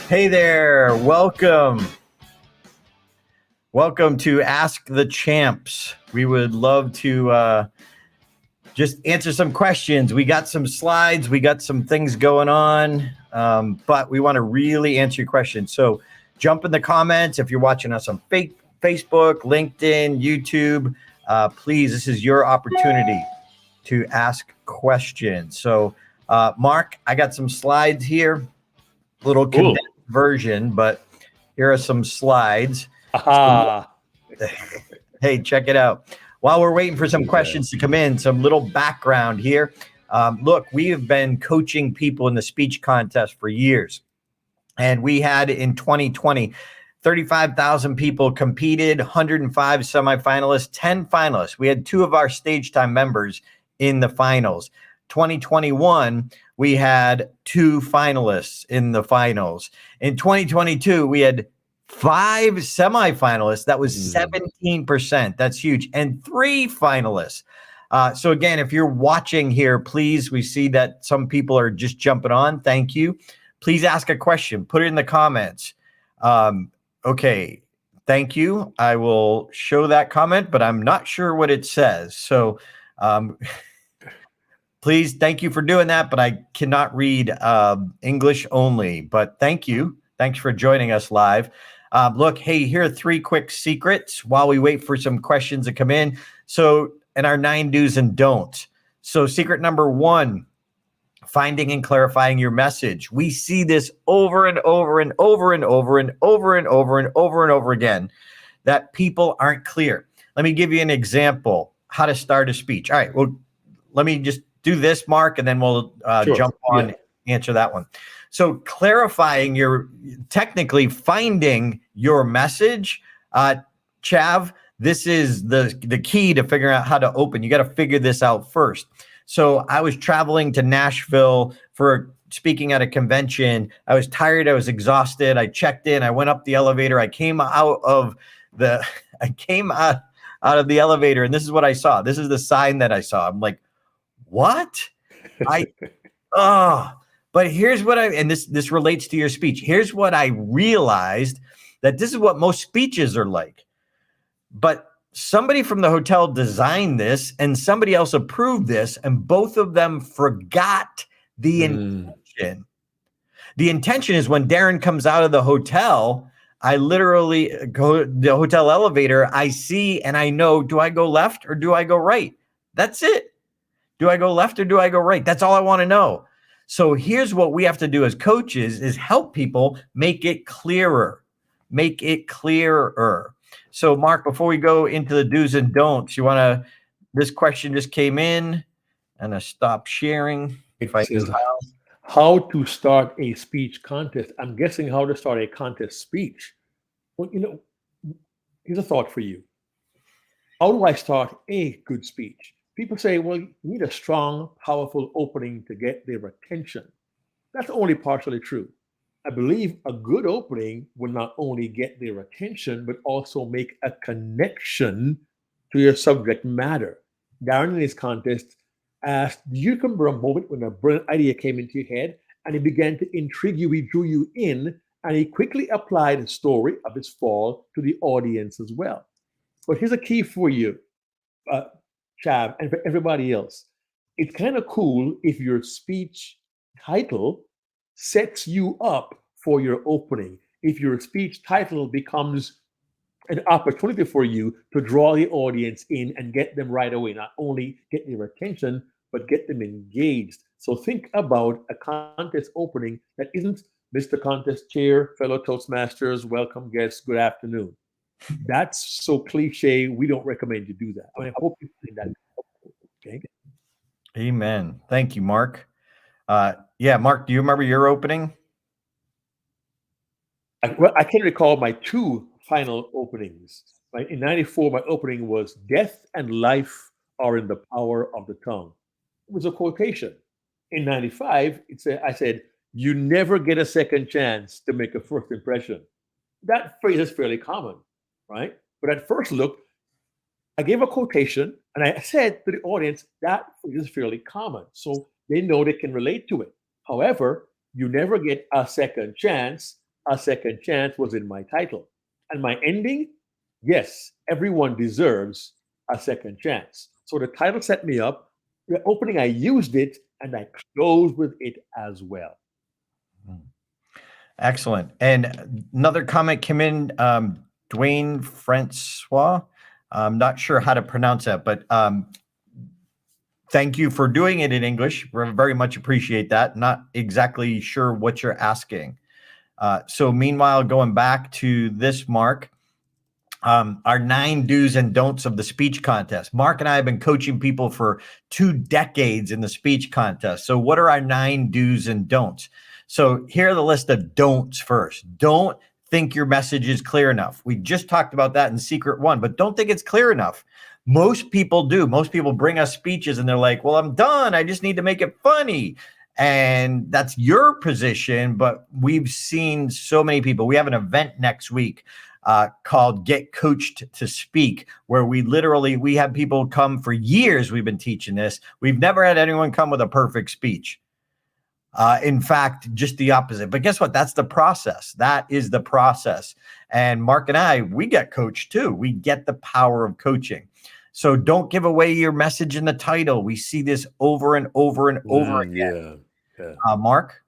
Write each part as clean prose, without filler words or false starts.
Hey there, welcome. Welcome to Ask the Champs. We would love to just answer some questions. We got some slides, we got some things going on, but we want to really answer your questions. So jump in the comments if you're watching us on Facebook, LinkedIn, YouTube. Please, this is your opportunity to ask questions. So, Mark, I got some slides here, little condensed version, but here are some slides. Aha. Hey, check it out. While we're waiting for some questions to come in, some little background here. Look, we have been coaching people in the speech contest for years. And we had in 2020, 35,000 people competed, 105 semifinalists, 10 finalists. We had 2 of our stage time members in the finals. 2021, we had 2 finalists in the finals. In 2022, we had 5 semifinalists. That was 17%. That's huge. And 3 finalists. So again, if you're watching here, please, we see that some people are just jumping on. Thank you. Please ask a question. Put it in the comments. Okay. Thank you. I will show that comment, but I'm not sure what it says. So please, thank you for doing that, but I cannot read English only. But thank you. Thanks for joining us live. Look, hey, here are 3 quick secrets while we wait for some questions to come in. So, and our 9 do's and don'ts. So secret number 1, finding and clarifying your message. We see this over and over and over and over and over and over and over and over again, that people aren't clear. Let me give you an example, how to start a speech. All right, well, let me just do this, Mark, and then we'll jump on and answer that one. So clarifying technically finding your message, Chav, this is the key to figuring out how to open. You got to figure this out first. So I was traveling to Nashville for speaking at a convention. I was tired. I was exhausted. I checked in. I went up the elevator. I came out of the elevator, and this is what I saw. This is the sign that I saw. I'm like, what? But here's what and this relates to your speech. Here's what I realized, that this is what most speeches are like. But somebody from the hotel designed this and somebody else approved this, and both of them forgot the intention. The intention is when Darren comes out of the hotel, I literally go to the hotel elevator, I see and I know, do I go left or do I go right? That's it. Do I go left or do I go right? That's all I want to know. So here's what we have to do as coaches is help people make it clearer. Make it clearer. So Mark, before we go into the do's and don'ts, this question just came in, and I stop sharing. How to start a speech contest. I'm guessing how to start a contest speech. Well, here's a thought for you. How do I start a good speech? People say, well, you need a strong, powerful opening to get their attention. That's only partially true. I believe a good opening will not only get their attention, but also make a connection to your subject matter. Darren in his contest asked, do you remember a moment when a brilliant idea came into your head and it began to intrigue you, he drew you in, and he quickly applied the story of his fall to the audience as well. But here's a key for you, Chav, and for everybody else. It's kind of cool if your speech title sets you up for your opening. If your speech title becomes an opportunity for you to draw the audience in and get them right away, not only get their attention, but get them engaged. So think about a contest opening that isn't Mr. Contest Chair, fellow Toastmasters, welcome guests, good afternoon. That's so cliche. We don't recommend you do that. I hope you find that helpful. Okay. Amen. Thank you, Mark. Mark, do you remember your opening? I can recall my 2 final openings. In 94, my opening was "Death and life are in the power of the tongue." It was a quotation. In 95, I said, "You never get a second chance to make a first impression." That phrase is fairly common, right? But at first look, I gave a quotation and I said to the audience, that is fairly common. So they know they can relate to it. However, you never get a second chance a second chance was in my title. And my ending, yes, everyone deserves a second chance. So the title set me up. The opening, I used it, and I closed with it as well. Excellent. And another comment came in, Dwayne Francois. I'm not sure how to pronounce that, but thank you for doing it in English. We very much appreciate that. Not exactly sure what you're asking. So meanwhile, going back to this, Mark, our 9 do's and don'ts of the speech contest. Mark and I have been coaching people for 2 decades in the speech contest. So what are our 9 do's and don'ts? So here are the list of don'ts first. Don't think your message is clear enough. We just talked about that in secret 1, but don't think it's clear enough. Most people do. Most people bring us speeches and they're like, well, I'm done. I just need to make it funny. And that's your position. But we've seen so many people. We have an event next week called Get Coached to Speak, where we have people come for years. We've been teaching this. We've never had anyone come with a perfect speech. In fact, just the opposite. But guess what? That's the process. That is the process. And Mark and I, we get coached too. We get the power of coaching. So don't give away your message in the title. We see this over and over and over again. Mark?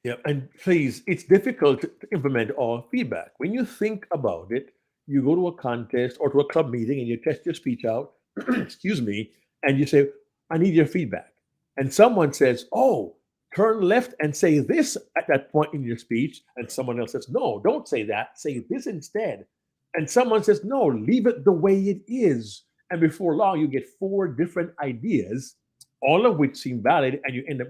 Yeah, and please, it's difficult to implement all feedback. When you think about it, you go to a contest or to a club meeting and you test your speech out, excuse me, and you say, I need your feedback. And someone says, oh, turn left and say this at that point in your speech. And someone else says, no, don't say that. Say this instead. And someone says, no, leave it the way it is. And before long, you get 4 different ideas, all of which seem valid. And you end up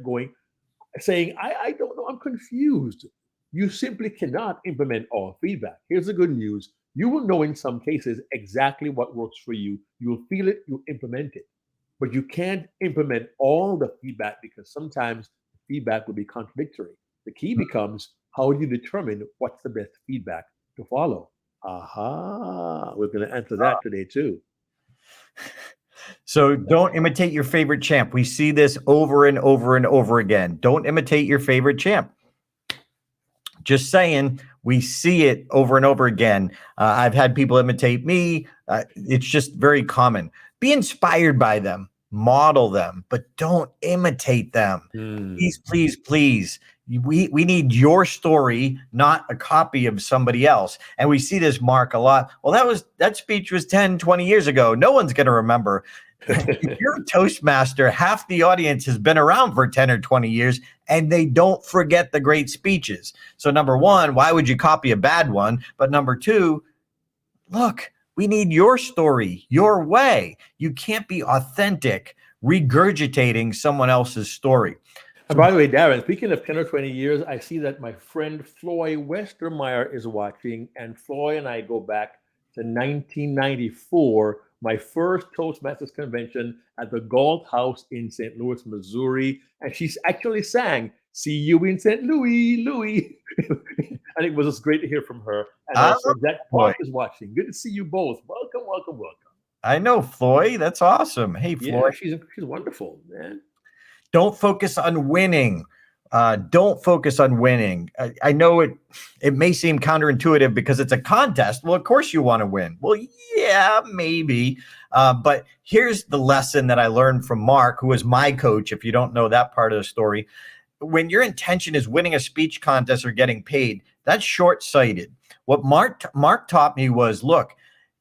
saying, I don't know, I'm confused. You simply cannot implement all feedback. Here's the good news. You will know in some cases exactly what works for you. You'll feel it, you'll implement it. But you can't implement all the feedback because sometimes feedback will be contradictory. The key becomes, how do you determine what's the best feedback to follow? Aha, we're going to answer that today too. So don't imitate your favorite champ. We see this over and over and over again. Don't imitate your favorite champ. Just saying, we see it over and over again. I've had people imitate me. It's just very common. Be inspired by them. Model them, but don't imitate them. Please, please, please. We need your story, not a copy of somebody else. And we see this, Mark, a lot. Well, that speech was 10, 20 years ago. No one's going to remember. If you're a Toastmaster, half the audience has been around for 10 or 20 years, and they don't forget the great speeches. So number 1, why would you copy a bad one? But number 2, look, we need your story, your way. You can't be authentic regurgitating someone else's story. And by the way, Darren, speaking of 10 or 20 years, I see that my friend Floyd Westermeyer is watching, and Floyd and I go back to 1994, my first Toastmasters convention at the Galt House in St. Louis, Missouri. And she actually sang, "See you in St. Louis, Louis." And it was just great to hear from her. And also Jack Park is watching. Good to see you both. Welcome, welcome, welcome. I know Floyd. That's awesome. Hey, Floyd. Yeah, she's wonderful, man. Don't focus on winning. Don't focus on winning. I know it may seem counterintuitive because it's a contest. Well, of course you want to win. Well, yeah, maybe. But here's the lesson that I learned from Mark, who was my coach, if you don't know that part of the story. When your intention is winning a speech contest or getting paid, that's short-sighted. What Mark taught me was, look,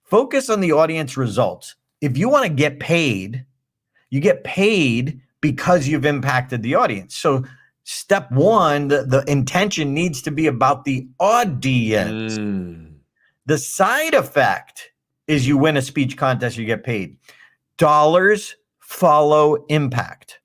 focus on the audience results. If you want to get paid, you get paid because you've impacted the audience. So step 1, the intention needs to be about the audience. The side effect is you win a speech contest, you get paid. Dollars follow impact.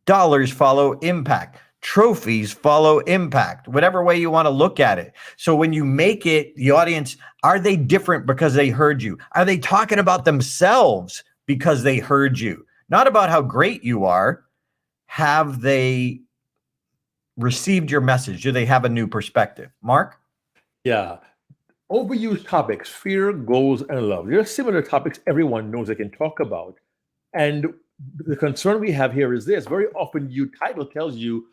Dollars follow impact. Trophies follow impact, whatever way you want to look at it. So when you make it, the audience, are they different because they heard you? Are they talking about themselves because they heard you? Not about how great you are. Have they received your message? Do they have a new perspective? Mark? Yeah. Overused topics, fear, goals, and love. There are similar topics everyone knows they can talk about. And the concern we have here is this. Very often title tells you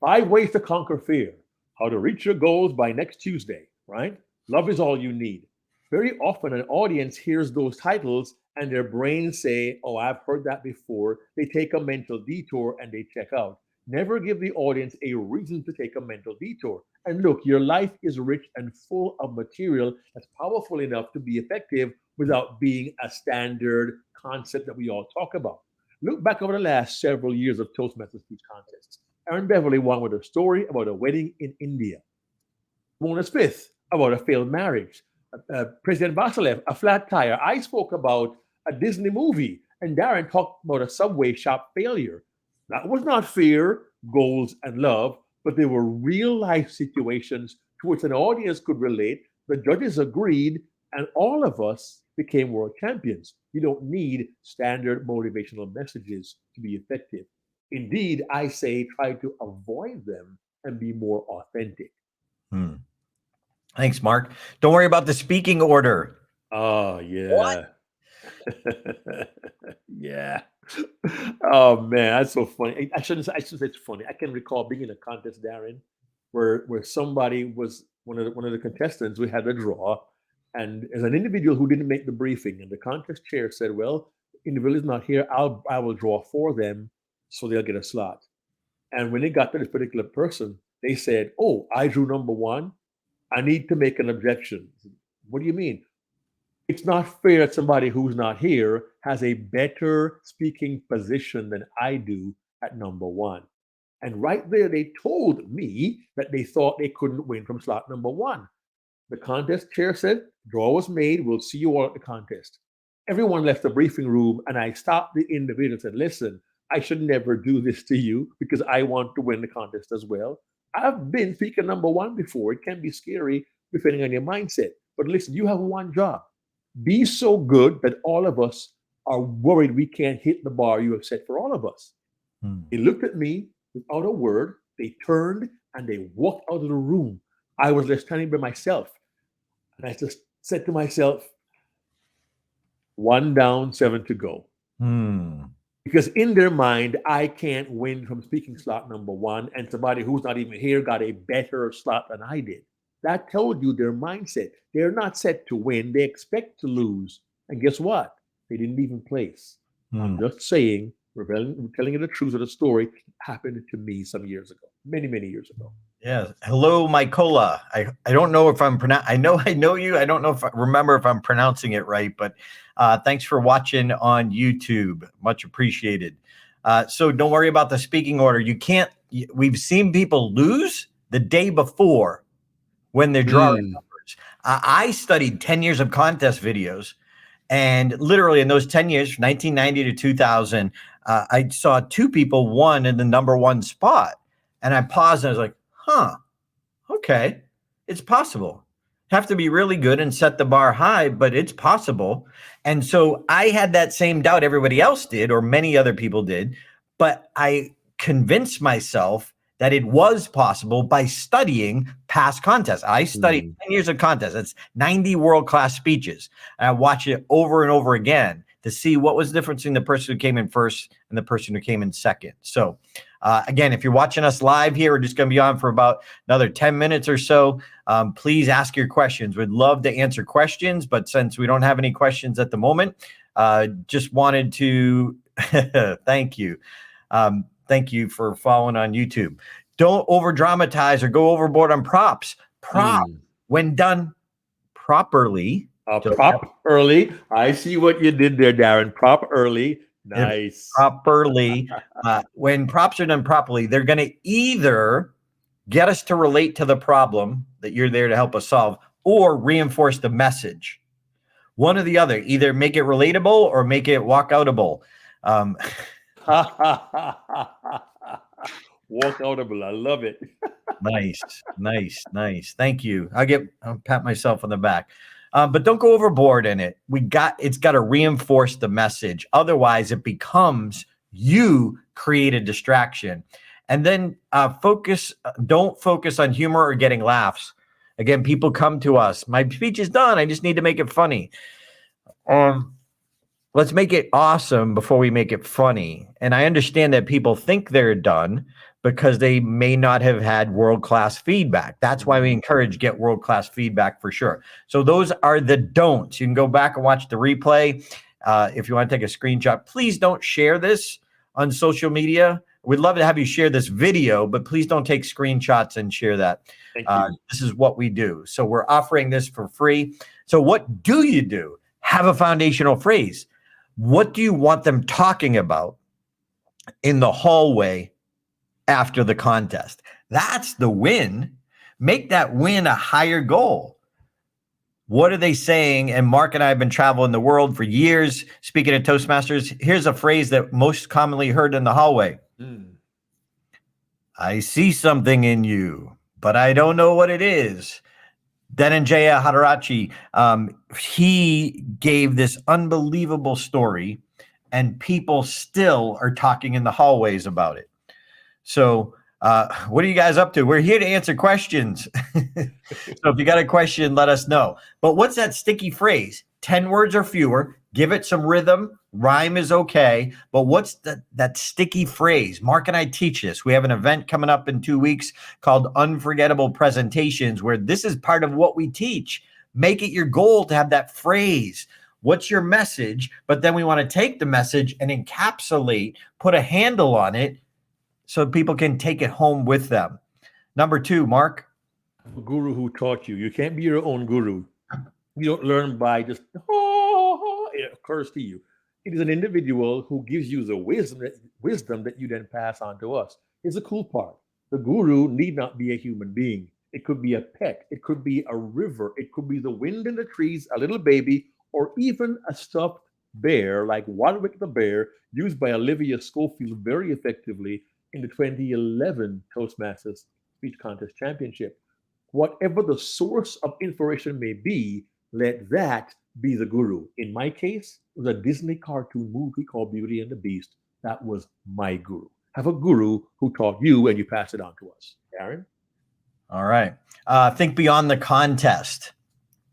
5 ways to conquer fear. how to reach your goals by next Tuesday, right? Love is all you need. Very often an audience hears those titles and their brains say, oh, I've heard that before. They take a mental detour and they check out. Never give the audience a reason to take a mental detour. And look, your life is rich and full of material that's powerful enough to be effective without being a standard concept that we all talk about. Look back over the last several years of Toastmasters speech contests. Aaron Beverly won with a story about a wedding in India. Mona Smith about a failed marriage. President Vasilev, a flat tire. I spoke about a Disney movie, and Darren talked about a subway shop failure. That was not fear, goals, and love, but they were real life situations to which an audience could relate. The judges agreed, and all of us became world champions. You don't need standard motivational messages to be effective. Indeed, I say try to avoid them and be more authentic. Thanks, Mark. Don't worry about the speaking order. Oh, yeah. Yeah. Oh man, that's so funny. I shouldn't say it's funny. I can recall being in a contest, Darren, where somebody was one of the contestants. We had a draw, and as an individual who didn't make the briefing, and the contest chair said, "Well, the individual is not here. I will draw for them, so they'll get a slot." And when it got to this particular person, they said, "Oh, I drew number one. I need to make an objection." What do you mean? It's not fair that somebody who's not here has a better speaking position than I do at number one. And right there, they told me that they thought they couldn't win from slot number one. The contest chair said, draw was made. We'll see you all at the contest. Everyone left the briefing room, and I stopped the individual and said, listen, I should never do this to you because I want to win the contest as well. I've been speaker number one before. It can be scary depending on your mindset. But listen, you have one job. Be so good that all of us are worried we can't hit the bar you have set for all of us. They looked at me without a word. They turned and they walked out of the room. I was left standing by myself. And I just said to myself, 1 down, 7 to go. Because in their mind, I can't win from speaking slot number one, and somebody who's not even here got a better slot than I did. That told you their mindset. They're not set to win. They expect to lose. And guess what? They didn't even place. I'm just saying, we're telling you the truth of the story. It happened to me some years ago, many, many years ago. Yeah. Hello, Mykola. I don't know if I'm I know you. I don't know if I remember if I'm pronouncing it right, but thanks for watching on YouTube. Much appreciated. So don't worry about the speaking order. We've seen people lose the day before when they're drawing numbers. I studied 10 years of contest videos, and literally in those 10 years, 1990 to 2000, I saw 2 people won in the number 1 spot. And I paused and I was like, okay, it's possible. Have to be really good and set the bar high, but it's possible. And so I had that same doubt everybody else did, or many other people did, but I convinced myself that it was possible by studying past contests. I studied 10 years of contests. That's 90 world-class speeches. And I watched it over and over again to see what was the difference in the person who came in first and the person who came in second. So again, if you're watching us live here, we're just going to be on for about another 10 minutes or so. Please ask your questions. We'd love to answer questions, but since we don't have any questions at the moment, just wanted to thank you. Thank you for following on YouTube. Don't over dramatize or go overboard on props. When done properly. Prop early. I see what you did there, Darren. Prop early. Nice. Properly. When props are done properly, they're going to either get us to relate to the problem that you're there to help us solve, or reinforce the message. One or the other. Either make it relatable or make it walkoutable. Walkoutable. I love it. Nice. Thank you. I'll pat myself on the back. But don't go overboard in it. It's got to reinforce the message. Otherwise, it becomes you create a distraction. And then don't focus on humor or getting laughs. Again, people come to us. My speech is done. I just need to make it funny. Let's make it awesome before we make it funny. And I understand that people think they're done, because they may not have had world-class feedback. That's why we encourage get world-class feedback for sure. So those are the don'ts. You can go back and watch the replay. If you want to take a screenshot, please don't share this on social media. We'd love to have you share this video, but please don't take screenshots and share that. Thank you. This is what we do. So we're offering this for free. So what do you do? Have a foundational phrase. What do you want them talking about in the hallway after the contest? That's the win. Make that win a higher goal. What are they saying? And Mark and I have been traveling the world for years, speaking at Toastmasters. Here's a phrase that most commonly heard in the hallway. I see something in you, but I don't know what it is. Dhananjaya Hadarachi, he gave this unbelievable story, and people still are talking in the hallways about it. So what are you guys up to? We're here to answer questions. So if you got a question, let us know. But what's that sticky phrase? 10 words or fewer. Give it some rhythm. Rhyme is okay. But what's that sticky phrase? Mark and I teach this. We have an event coming up in 2 weeks called Unforgettable Presentations, where this is part of what we teach. Make it your goal to have that phrase. What's your message? But then we want to take the message and encapsulate, put a handle on it so people can take it home with them. Number 2, Mark. A guru who taught you. You can't be your own guru. You don't learn by just, it occurs to you. It is an individual who gives you the wisdom that you then pass on to us. Here's the cool part. The guru need not be a human being. It could be a pet. It could be a river. It could be the wind in the trees, a little baby, or even a stuffed bear like Wadwick the bear, used by Olivia Schofield very effectively in the 2011 Toastmasters Speech Contest Championship. Whatever the source of inspiration may be, let that be the guru. In my case, it was a Disney cartoon movie called Beauty and the Beast. That was my guru. Have a guru who taught you and you pass it on to us. Darren? All right. Think beyond the contest.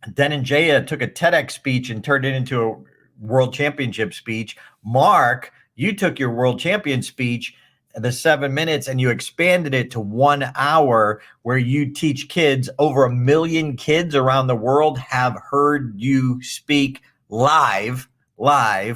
Dhananjaya took a TEDx speech and turned it into a world championship speech. Mark, you took your world champion speech, the 7 minutes, and you expanded it to 1 hour, where you teach kids. Over 1 million kids around the world have heard you speak live. Tell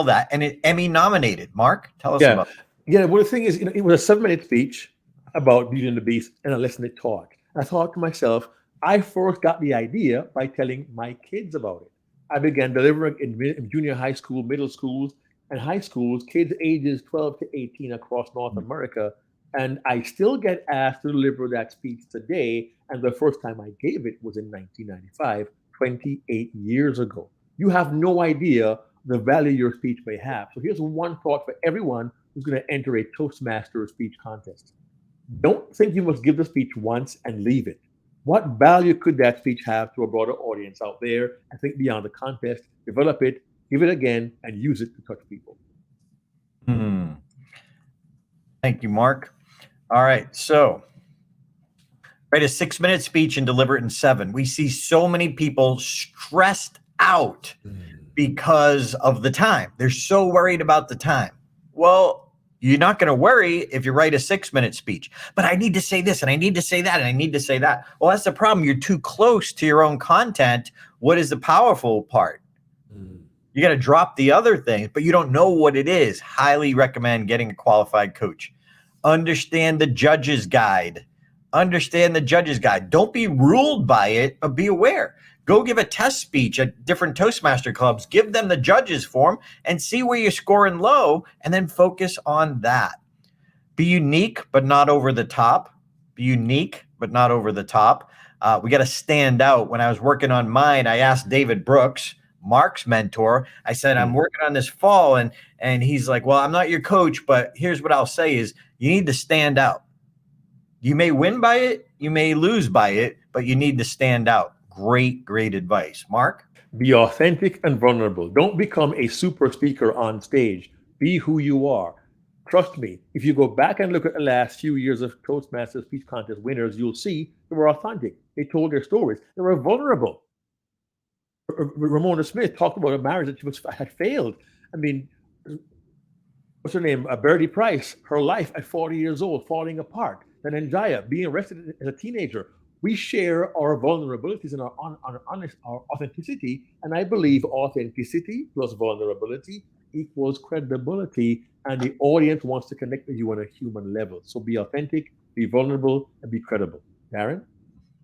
that. And it Emmy nominated. Mark, tell us about it. Yeah, well, the thing is, it was a 7-minute speech about Beauty and the Beast, and I listened to it talk. I thought to myself, I first got the idea by telling my kids about it. I began delivering in junior high school, middle schools, and high schools, kids ages 12 to 18 across North America. And I still get asked to deliver that speech today. And the first time I gave it was in 1995, 28 years ago. You have no idea the value your speech may have. So here's one thought for everyone who's going to enter a Toastmasters speech contest. Don't think you must give the speech once and leave it. What value could that speech have to a broader audience out there? I think beyond the contest, develop it, give it again, and use it to touch people. Thank you, Mark. All right. So write a 6-minute speech and deliver it in 7. We see so many people stressed out because of the time. They're so worried about the time. Well, you're not going to worry if you write a 6-minute speech. But I need to say this, and I need to say that, and I need to say that. Well, that's the problem. You're too close to your own content. What is the powerful part? You got to drop the other things, but you don't know what it is. Highly recommend getting a qualified coach. Understand the judge's guide. Understand the judge's guide. Don't be ruled by it, but be aware. Go give a test speech at different Toastmaster clubs. Give them the judge's form and see where you're scoring low, and then focus on that. Be unique, but not over the top. Be unique, but not over the top. We got to stand out. When I was working on mine, I asked David Brooks, Mark's mentor. I said, I'm working on this fall. And he's like, well, I'm not your coach, but here's what I'll say is you need to stand out. You may win by it. You may lose by it, but you need to stand out. Great advice. Mark? Be authentic and vulnerable. Don't become a super speaker on stage. Be who you are. Trust me, if you go back and look at the last few years of Toastmasters Speech Contest winners, you'll see they were authentic. They told their stories. They were vulnerable. Ramona Smith talked about a marriage that had failed. I mean, what's her name? Birdie Price, her life at 40 years old, falling apart. Then Anjaya, being arrested as a teenager. We share our vulnerabilities and our honest, our authenticity. And I believe authenticity plus vulnerability equals credibility. And the audience wants to connect with you on a human level. So be authentic, be vulnerable, and be credible. Darren?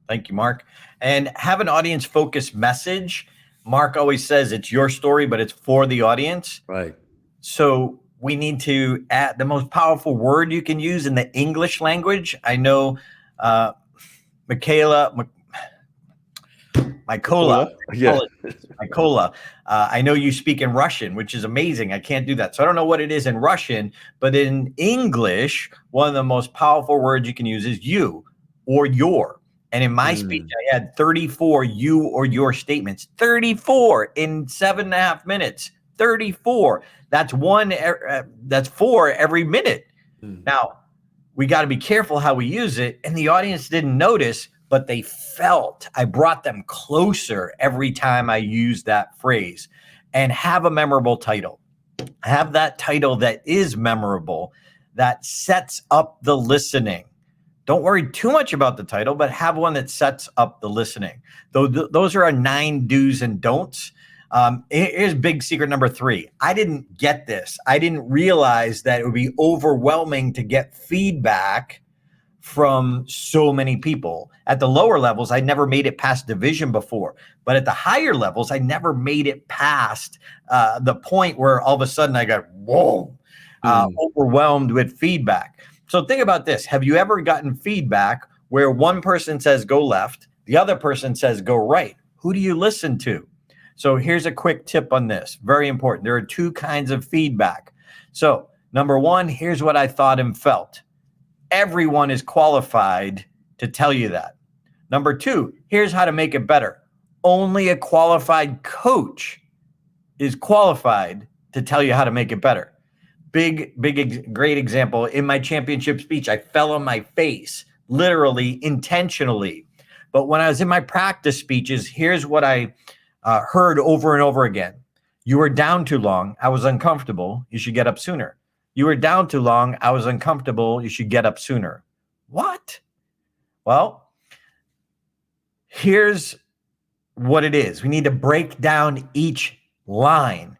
Thank you, Mark. And have an audience focused message. Mark always says it's your story, but it's for the audience. Right. So we need to add the most powerful word you can use in the English language. I know Mykola. Yeah. Mykola. I know you speak in Russian, which is amazing. I can't do that. So I don't know what it is in Russian, but in English, one of the most powerful words you can use is you or your. And in my speech, I had 34 you or your statements, 34 in 7.5 minutes, 34. That's that's 4 every minute. Now, we got to be careful how we use it. And the audience didn't notice, but they felt I brought them closer every time I used that phrase. And have a memorable title. Have that title that is memorable, that sets up the listening. Don't worry too much about the title, but have one that sets up the listening. Those are our 9 do's and don'ts. Here's big secret number 3. I didn't get this. I didn't realize that it would be overwhelming to get feedback from so many people. At the lower levels, I never made it past division before. But at the higher levels, I never made it past the point where all of a sudden I got, overwhelmed with feedback. So think about this. Have you ever gotten feedback where one person says go left, the other person says go right? Who do you listen to? So here's a quick tip on this. Very important. There are 2 kinds of feedback. So number 1, here's what I thought and felt. Everyone is qualified to tell you that. Number 2, here's how to make it better. Only a qualified coach is qualified to tell you how to make it better. Great example. In my championship speech, I fell on my face, literally, intentionally. But when I was in my practice speeches, here's what I heard over and over again. You were down too long. I was uncomfortable. You should get up sooner. You were down too long. I was uncomfortable. You should get up sooner. What? Well, here's what it is. We need to break down each line.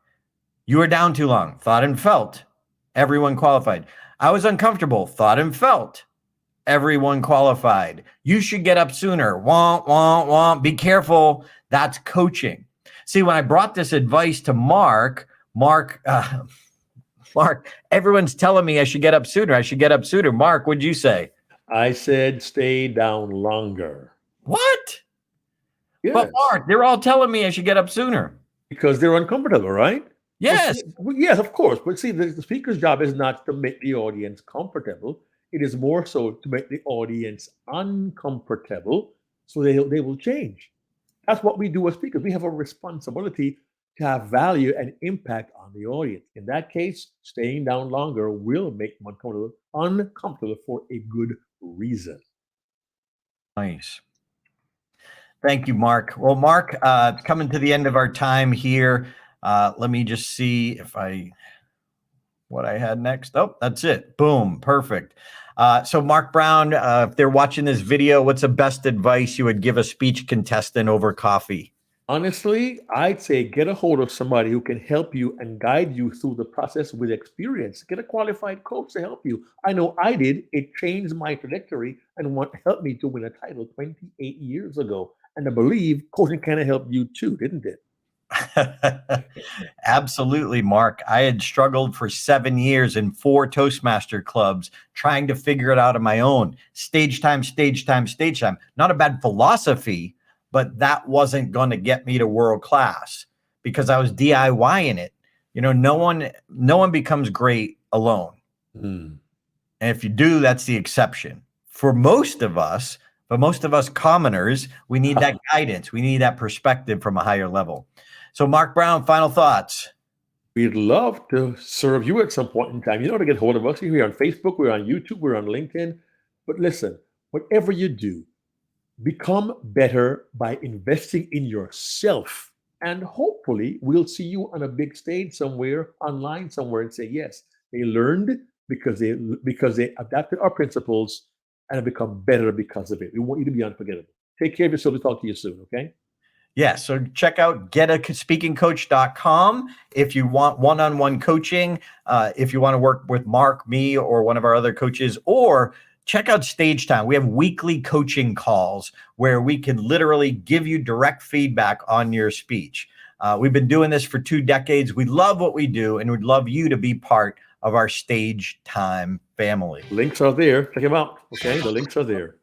You were down too long. Thought and felt. Everyone qualified. I was uncomfortable. Thought and felt. Everyone qualified. You should get up sooner. Want. Be careful. That's coaching. See, when I brought this advice to Mark, everyone's telling me I should get up sooner. I should get up sooner. Mark, what'd you say? I said stay down longer. What? Yes. But Mark, they're all telling me I should get up sooner. Because they're uncomfortable, right? Yes. Yes, of course. But see, the speaker's job is not to make the audience comfortable. It is more so to make the audience uncomfortable so they will change. That's what we do as speakers. We have a responsibility to have value and impact on the audience. In that case, staying down longer will make them uncomfortable for a good reason. Nice. Thank you, Mark. Well, Mark, coming to the end of our time here. Let me just see what I had next. Oh, that's it. Boom. Perfect. So Mark Brown, if they're watching this video, what's the best advice you would give a speech contestant over coffee? Honestly, I'd say get a hold of somebody who can help you and guide you through the process with experience. Get a qualified coach to help you. I know I did. It changed my trajectory and helped me to win a title 28 years ago. And I believe coaching kind of helped you too, didn't it? Absolutely, Mark. I had struggled for 7 years in 4 Toastmaster clubs, trying to figure it out on my own. Stage time. Not a bad philosophy, but that wasn't going to get me to world class because I was DIYing it. You know, no one becomes great alone. And if you do, that's the exception. For most of us commoners, we need that guidance. We need that perspective from a higher level. So Mark Brown, final thoughts. We'd love to serve you at some point in time. You know how to get hold of us. We're on Facebook, we're on YouTube, we're on LinkedIn. But listen, whatever you do, become better by investing in yourself. And hopefully we'll see you on a big stage somewhere, online somewhere, and say, yes, They learned because they adapted our principles and have become better because of it. We want you to be unforgettable. Take care of yourself. We'll talk to you soon, okay? Yeah, so check out getaspeakingcoach.com if you want one-on-one coaching, if you want to work with Mark, me, or one of our other coaches, or check out Stage Time. We have weekly coaching calls where we can literally give you direct feedback on your speech. We've been doing this for 2 decades. We love what we do, and we'd love you to be part of our Stage Time family. Links are there. Check them out, okay? The links are there.